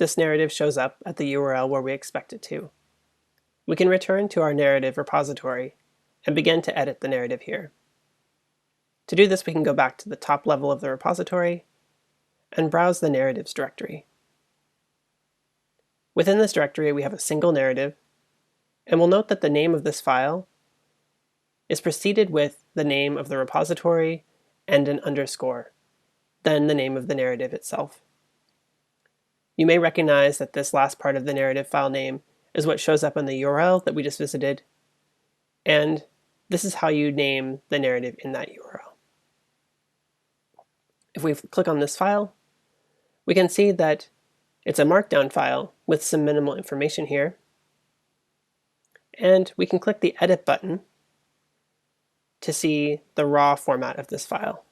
this narrative shows up at the URL where we expect it to. We can return to our narrative repository and begin to edit the narrative here. To do this, we can go back to the top level of the repository and browse the narratives directory. Within this directory, we have a single narrative, and we'll note that the name of this file is preceded with the name of the repository and an underscore, then the name of the narrative itself. You may recognize that this last part of the narrative file name is what shows up on the URL that we just visited, and this is how you name the narrative in that URL. If we click on this file, we can see that it's a markdown file with some minimal information here, and we can click the Edit button to see the raw format of this file.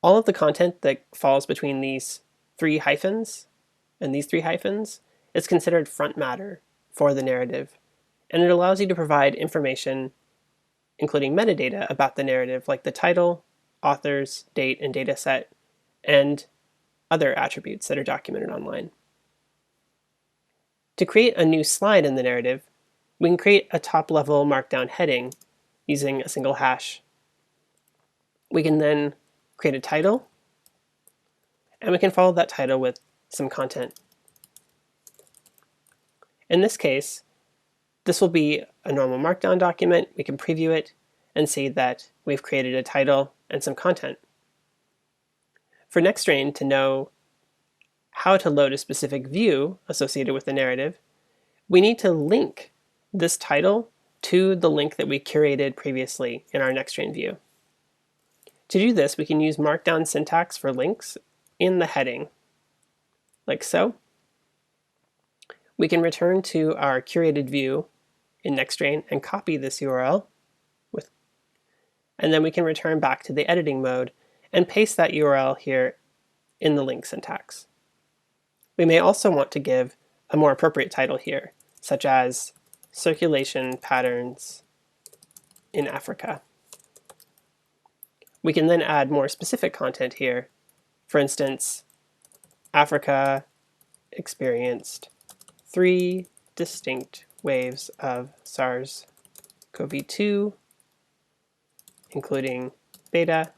All of the content that falls between these three hyphens and these three hyphens is considered front matter for the narrative, and it allows you to provide information including metadata about the narrative like the title, authors, date, and dataset, and other attributes that are documented online. To create a new slide in the narrative, we can create a top-level markdown heading using a single hash. We can then create a title, and we can follow that title with some content. In this case, this will be a normal markdown document. We can preview it and see that we've created a title and some content. For NextStrain to know how to load a specific view associated with the narrative, we need to link this title to the link that we curated previously in our NextStrain view. To do this, we can use Markdown syntax for links in the heading, like so. We can return to our curated view in NextStrain and copy this URL, and then we can return back to the editing mode and paste that URL here in the link syntax. We may also want to give a more appropriate title here, such as Circulation Patterns in Africa. We can then add more specific content here. For instance, Africa experienced 3 distinct waves of SARS-CoV-2, including beta,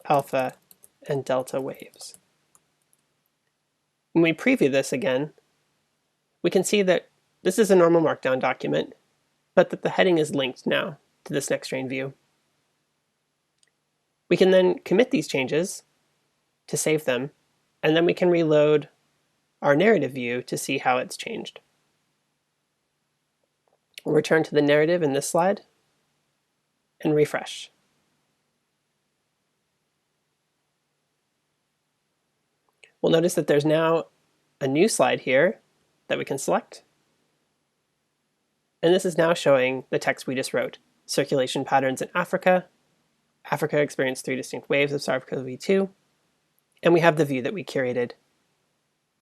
alpha, and delta waves. When we preview this again, we can see that this is a normal markdown document, but that the heading is linked now to this NextStrain view. We can then commit these changes to save them, and then we can reload our narrative view to see how it's changed. We'll return to the narrative in this slide and refresh. We'll notice that there's now a new slide here that we can select. And this is now showing the text we just wrote. Circulation patterns in Africa. Africa experienced 3 distinct waves of SARS-CoV-2. And we have the view that we curated